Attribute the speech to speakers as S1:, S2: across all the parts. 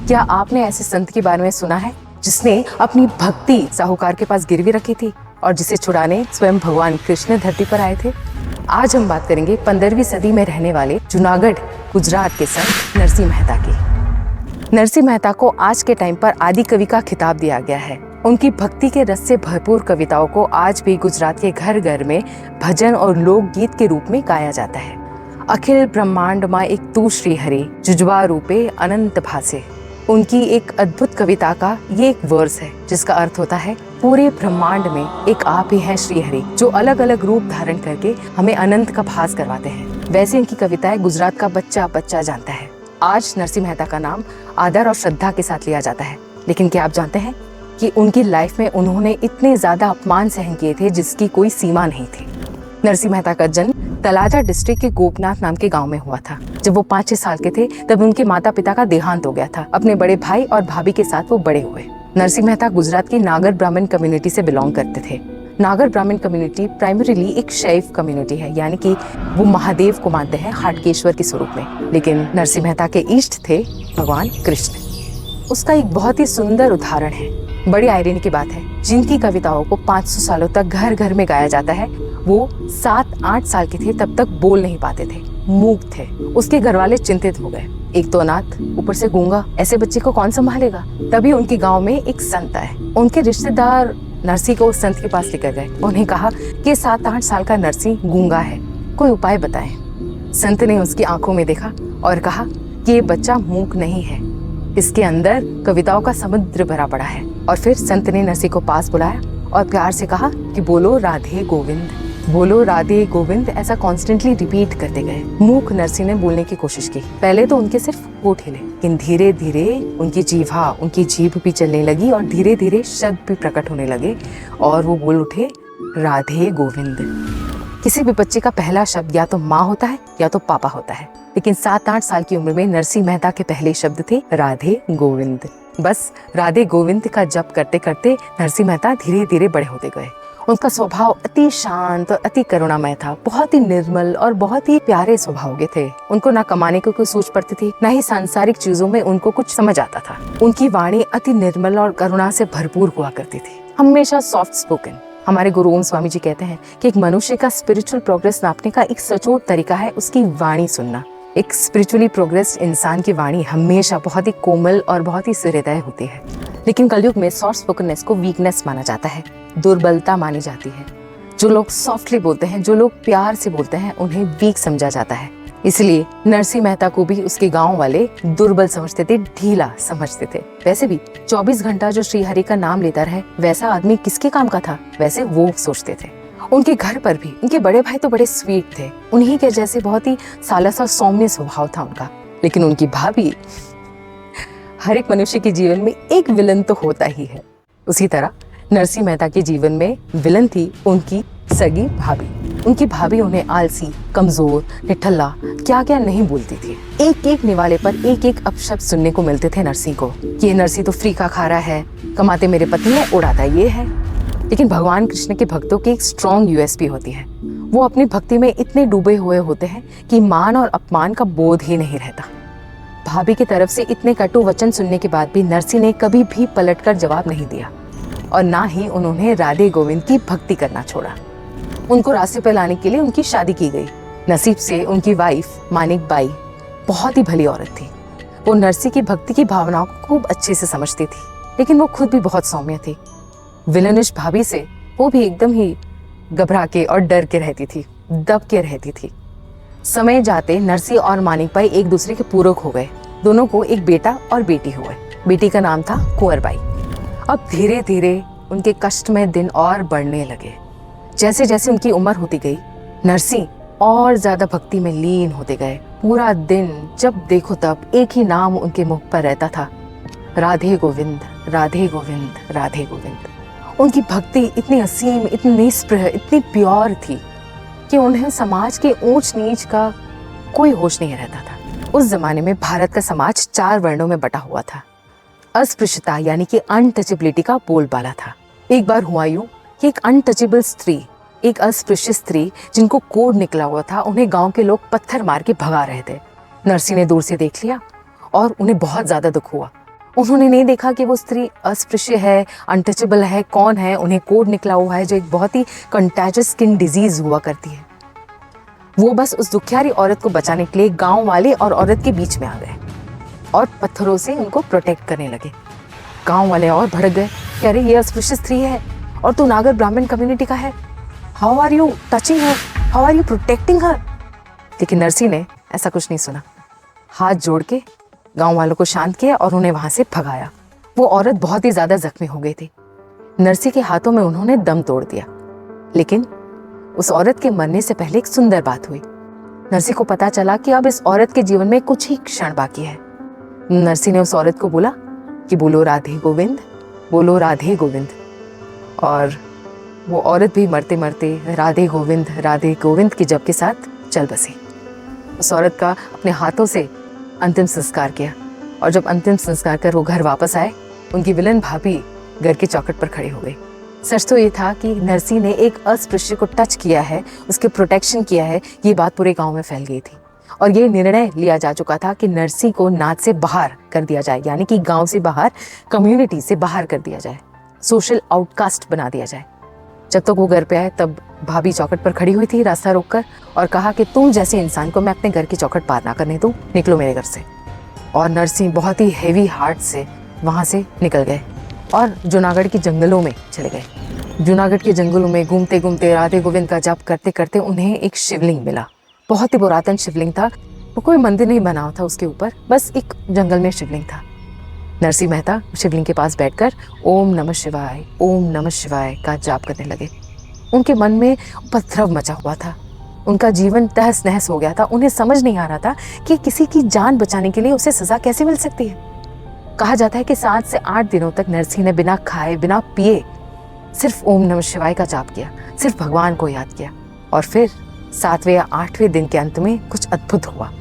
S1: क्या आपने ऐसे संत के बारे में सुना है जिसने अपनी भक्ति साहूकार के पास गिरवी रखी थी और जिसे छुड़ाने स्वयं भगवान कृष्ण धरती पर आए थे? आज हम बात करेंगे 15वीं सदी में रहने वाले जूनागढ़ गुजरात के संत नरसिंह मेहता की। नरसिंह मेहता को आज के टाइम पर आदि कवि का खिताब दिया गया है। उनकी भक्ति के रस से भरपूर कविताओं को आज भी गुजरात के घर घर में भजन और लोकगीत के रूप में गाया जाता है। अखिल ब्रह्मांड माँ एक तू श्री हरि, जुजवा रूपे अनंत भासे। उनकी एक अद्भुत कविता का ये एक वर्स है जिसका अर्थ होता है, पूरे ब्रह्मांड में एक आप ही है श्री हरि, जो अलग अलग रूप धारण करके हमें अनंत का भास करवाते हैं। वैसे इनकी कविताएं गुजरात का बच्चा बच्चा जानता है। आज नरसिंह मेहता का नाम आदर और श्रद्धा के साथ लिया जाता है, लेकिन क्या आप जानते हैं कि उनकी लाइफ में उन्होंने इतने ज्यादा अपमान सहन किए थे जिसकी कोई सीमा नहीं थी। नरसिंह मेहता का जन्म तलाजा डिस्ट्रिक्ट के गोपनाथ नाम के गांव में हुआ था। जब वो 5-6 साल के थे तब उनके माता पिता का देहांत हो गया था। अपने बड़े भाई और भाभी के साथ वो बड़े हुए। नरसिंह मेहता गुजरात की नागर ब्राह्मण कम्युनिटी से बिलोंग करते थे। नागर ब्राह्मण कम्युनिटी प्राइमरीली एक शैव कम्युनिटी है, यानी कि वो महादेव को मानते हैं हाटकेश्वर के स्वरूप में। लेकिन नरसिंह मेहता के इष्ट थे भगवान कृष्ण। उसका एक बहुत ही सुंदर उदाहरण है। बड़ी आयरनी की बात है, जिनकी कविताओं को 500 सालों तक घर घर में गाया जाता है, वो 7-8 साल के थे तब तक बोल नहीं पाते थे, मूक थे। उसके घर वाले चिंतित हो गए। एक तो अनाथ, ऊपर से गूंगा, ऐसे बच्चे को कौन संभालेगा? तभी उनके गांव में एक संत आए। उनके रिश्तेदार नरसिंह को उस संत के पास लेकर गए। उन्हें कहा कि 7-8 साल का नरसिंह गूंगा है, कोई उपाय बताएं। संत ने उसकी आंखों में देखा और कहा कि ये बच्चा मूक नहीं है, इसके अंदर कविताओं का समुद्र भरा पड़ा है। और फिर संत ने नरसिंह को पास बुलाया और प्यार से कहा कि बोलो राधे गोविंद, बोलो राधे गोविंद, ऐसा कॉन्स्टेंटली रिपीट करते गए। मूक नरसिंह ने बोलने की कोशिश की। पहले तो उनके सिर्फ होठ हिले, लेकिन धीरे धीरे उनकी जीभ भी चलने लगी और धीरे धीरे शब्द भी प्रकट होने लगे और वो बोल उठे राधे गोविंद। किसी भी बच्चे का पहला शब्द या तो माँ होता है या तो पापा होता है, लेकिन 7-8 साल की उम्र में नरसिंह मेहता के पहले शब्द थे राधे गोविंद। बस राधे गोविंद का जप करते करते नरसिंह मेहता धीरे धीरे बड़े होते गए। उनका स्वभाव अति शांत और अति करुणामय था। बहुत ही निर्मल और बहुत ही प्यारे स्वभाव के थे। उनको ना कमाने की कोई सोच पड़ती थी, ना ही सांसारिक चीजों में उनको कुछ समझ आता था। उनकी वाणी अति निर्मल और करुणा से भरपूर हुआ करती थी, हमेशा सॉफ्ट स्पोकन। हमारे गुरु ओम स्वामी जी कहते हैं कि एक मनुष्य का स्पिरिचुअल प्रोग्रेस नापने का एक सचोट तरीका है उसकी वाणी सुनना। एक स्पिरिचुअली प्रोग्रेस इंसान की वाणी हमेशा बहुत ही कोमल और बहुत ही सुहृदय होती है। लेकिन कलयुग में सॉफ्ट स्पोकननेस को वीकनेस माना जाता है, दुर्बलता मानी जाती है। जो लोग सॉफ्टली बोलते हैं, जो लोग प्यार से बोलते हैं, उन्हें वीक समझा जाता है। इसलिए नरसिंह मेहता को भी उसके गांव वाले दुर्बल समझते थे, ढीला समझते थे। वैसे भी 24 घंटा जो श्री हरि का नाम लेता रहे, वैसा आदमी किसके काम का था, वैसे वो सोचते थे। उनके घर पर भी उनके बड़े भाई तो बड़े स्वीट थे, उन्हीं के जैसे बहुत ही सालस और सौम्य स्वभाव था उनका। लेकिन उनकी भाभी, हर एक मनुष्य के जीवन में एक विलन तो होता ही है। उसी तरह नरसिंह मेहता के जीवन में विलन थी उनकी सगी भाभी। उनकी भाभी उन्हें आलसी, कमजोर, निठल्ला क्या क्या नहीं बोलती थी। एक एक निवाले पर एक एक अपशब्द सुनने को मिलते थे नरसिंह को कि ये नरसिंह तो फ्री का खा रहा है, कमाते मेरे पति है, उड़ाता ये है। लेकिन भगवान कृष्ण के भक्तों की एक स्ट्रॉन्ग यूएसपी होती है। वो अपनी भक्ति में इतने डूबे हुए होते हैं कि मान और अपमान का बोध ही नहीं रहता। भाभी की तरफ से इतने कटु वचन सुनने के बाद भी नरसिंह ने कभी भी पलटकर जवाब नहीं दिया और ना ही उन्होंने राधे गोविंद की भक्ति करना छोड़ा। उनको रास्ते पर लाने के लिए उनकी शादी की गई। नसीब से उनकी वाइफ मानिक बाई बहुत ही भली औरत थी। वो नरसिंह की भक्ति की भावनाओं को खूब अच्छे से समझती थी, लेकिन वो खुद भी बहुत सौम्य थी। विलनिश भाभी से वो भी एकदम ही घबरा के और डर के रहती थी, दब के रहती थी। समय जाते नरसिंह और मानिक बाई एक दूसरे के पूरक हो गए। दोनों को एक बेटा और बेटी हुए। बेटी का नाम था कुंवरबाई। अब धीरे धीरे उनके कष्टमय दिन और बढ़ने लगे। जैसे जैसे उनकी उम्र होती गई, नरसिंह और ज्यादा भक्ति में लीन होते गए। पूरा दिन जब देखो तब एक ही नाम उनके मुख पर रहता था, राधे गोविंद, राधे गोविंद, राधे गोविंद। उनकी भक्ति इतनी असीम, इतनी निस्पृह, इतनी प्योर थी कि उन्हें समाज के ऊंच नीच का कोई होश नहीं रहता था। उस जमाने में भारत का समाज 4 वर्णों में बटा हुआ था। अस्पृश्यता यानी कि अनटचेबिलिटी का बोलबाला था। एक बार हुआ यूं कि एक अनटचेबल स्त्री, एक अस्पृश्य स्त्री जिनको कोड निकला हुआ था, उन्हें गांव के लोग पत्थर मार के भगा रहे थे। नरसिंह ने दूर से देख लिया और उन्हें बहुत ज्यादा दुख हुआ। उन्होंने नहीं देखा कि वो स्त्री अस्पृश्य है, अनटचेबल है, कौन है। उन्हें कोड निकला हुआ है जो एक बहुत ही कंटेजियस स्किन डिजीज हुआ करती है। वो बस उस दुखियारी औरत को बचाने के लिए गांव वाले और औरत के बीच में आ गए और पत्थरों से उनको प्रोटेक्ट करने लगे। गांव वाले और भड़क गए कि अरे ये अस्पृश्य स्त्री है और तू नागर ब्राह्मण कम्युनिटी का है, how are you touching her, how are you protecting her. लेकिन नरसी ने ऐसा कुछ नहीं सुना। हाथ जोड़ के गांव वालों को शांत किया और उन्हें वहां से भगाया। वो औरत बहुत ही ज्यादा जख्मी हो गई थी। नरसी के हाथों में उन्होंने दम तोड़ दिया। लेकिन उस औरत के मरने से पहले एक सुंदर बात हुई। नरसी को पता चला कि अब इस औरत के जीवन में कुछ ही क्षण बाकी है। नरसी ने उस औरत को बोला कि बोलो राधे गोविंद, बोलो राधे गोविंद। और वो औरत भी मरते मरते राधे गोविंद की जप के साथ चल बसी। उस औरत का अपने हाथों से अंतिम संस्कार किया और जब अंतिम संस्कार कर वो घर वापस आए, उनकी विलन भाभी घर की चौखट पर खड़ी हो गई। सच तो ये था कि नरसी ने एक अस्पृश्य को टच किया है, उसके प्रोटेक्शन किया है, ये बात पूरे गांव में फैल गई थी और ये निर्णय लिया जा चुका था कि नरसी को नाच से बाहर कर दिया जाए, यानी कि गांव से बाहर, कम्युनिटी से बाहर कर दिया जाए, सोशल आउटकास्ट बना दिया जाए। जब तक वो घर पे आए तब भाभी चौखट पर खड़ी हुई थी रास्ता रोककर और कहा कि तुम जैसे इंसान को मैं अपने घर की चौखट पार ना करने दूं, निकलो मेरे घर से। और नरसी बहुत ही हेवी हार्ट से वहाँ से निकल गए और जूनागढ़ के जंगलों में चले गए। जूनागढ़ के जंगलों में घूमते घूमते राधे गोविंद का जाप करते करते उन्हें एक शिवलिंग मिला। बहुत ही पुरातन शिवलिंग था, वो कोई मंदिर नहीं बना था उसके ऊपर, बस एक जंगल में शिवलिंग था। नरसी मेहता शिवलिंग के पास बैठकर ओम नमः शिवाय का जाप करने लगे। उनके मन में उपद्रव मचा हुआ था, उनका जीवन तहस नहस हो गया था। उन्हें समझ नहीं आ रहा था कि किसी की जान बचाने के लिए उसे सजा कैसे मिल सकती है। कहा जाता है कि 7 से 8 दिनों तक नरसी ने बिना खाए बिना पिए सिर्फ ओम नमः शिवाय का जाप किया, सिर्फ भगवान को याद किया। और फिर 7वें या 8वें दिन के अंत में कुछ अद्भुत हुआ।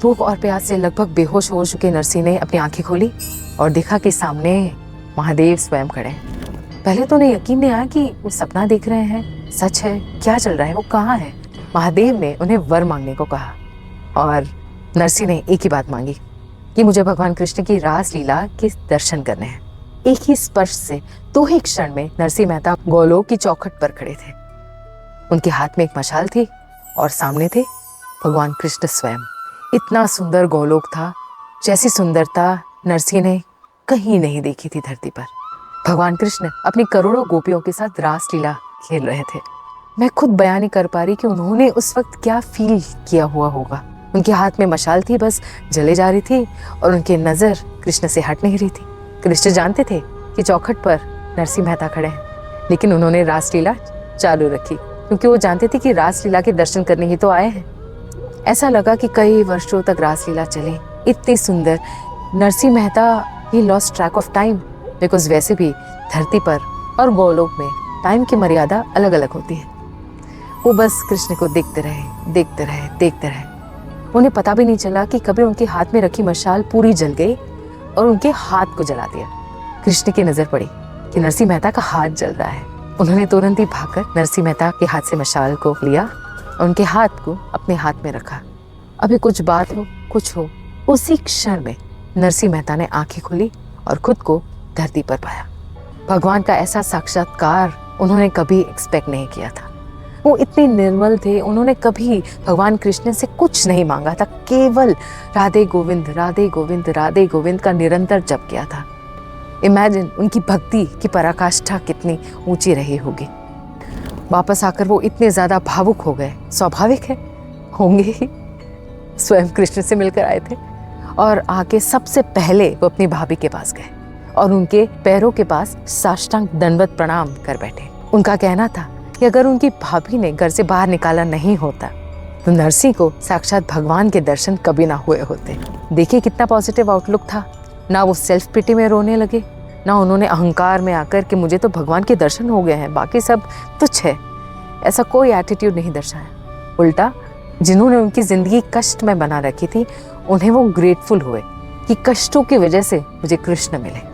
S1: भूख और प्यास से लगभग बेहोश हो चुके नरसी ने अपनी आंखें खोली और देखा कि सामने महादेव स्वयं खड़े हैं। पहले तो उन्हें यकीन नहीं आया कि वो सपना देख रहे हैं, सच है, क्या चल रहा है, वो कहाँ है। महादेव ने उन्हें वर मांगने को कहा और नरसी ने एक ही बात मांगी कि मुझे भगवान कृष्ण की रास लीला के दर्शन करने हैं। एक ही स्पर्श से 2 ही क्षण में नरसी मेहता गोलोक की चौखट पर खड़े थे। उनके हाथ में एक मशाल थी और सामने थे भगवान कृष्ण स्वयं। इतना सुंदर गोलोक था जैसी सुंदरता नरसी ने कहीं नहीं देखी थी धरती पर। भगवान कृष्ण अपनी करोड़ों गोपियों के साथ रास लीला खेल रहे थे। मैं खुद बयान नहीं कर पा रही कि उन्होंने उस वक्त क्या फील किया हुआ होगा। उनके हाथ में मशाल थी, बस जले जा रही थी और उनकी नज़र कृष्ण से हट नहीं रही थी। कृष्ण जानते थे कि चौखट पर नरसी मेहता खड़े हैं, लेकिन उन्होंने रासलीला चालू रखी क्योंकि वो जानते थे कि रासलीला के दर्शन करने ही तो आए हैं। ऐसा लगा कि कई वर्षों तक रासलीला चले, इतनी सुंदर। Narsi Mehta he lost track of time, because वैसे भी धरती पर और गोलोक में टाइम की मर्यादा अलग अलग होती है। वो बस कृष्ण को देखते रहे। उन्हें पता भी नहीं चला कि कभी उनके हाथ में रखी मशाल पूरी जल गई और उनके हाथ को जला दिया। कृष्ण की नजर पड़ी कि नरसी मेहता का हाथ जल रहा है। उन्होंने तुरंत ही भागकर नरसी मेहता के हाथ से मशाल को लिया और उनके हाथ को अपने हाथ में रखा। अभी कुछ बात हो, कुछ हो, उसी क्षण में नरसी मेहता ने आंखें खोली और खुद को धरती पर पाया। भगवान का ऐसा साक्षात्कार उन्होंने कभी एक्सपेक्ट नहीं किया था। वो इतने निर्मल थे, उन्होंने कभी भगवान कृष्ण से कुछ नहीं मांगा था, केवल राधे गोविंद का निरंतर जप किया था। इमेजिन उनकी भक्ति की पराकाष्ठा कितनी ऊंची रही होगी। वापस आकर वो इतने ज़्यादा भावुक हो गए, स्वाभाविक है, होंगे ही। स्वयं कृष्ण से मिलकर आए थे और आके सबसे पहले वो अपनी भाभी के पास गए और उनके पैरों के पास साष्टांग दंडवत प्रणाम कर बैठे। उनका कहना था कि अगर उनकी भाभी ने घर से बाहर निकाला नहीं होता तो नरसी को साक्षात भगवान के दर्शन कभी ना हुए होते। देखिए कितना पॉजिटिव आउटलुक था। ना वो सेल्फ पिटी में रोने लगे, ना उन्होंने अहंकार में आकर कि मुझे तो भगवान के दर्शन हो गए हैं, बाकी सब तुच्छ है, ऐसा कोई एटीट्यूड नहीं दर्शाया। उल्टा जिन्होंने उनकी जिंदगी कष्ट में बना रखी थी, उन्हें वो ग्रेटफुल हुए कि कष्टों की वजह से मुझे कृष्ण मिले।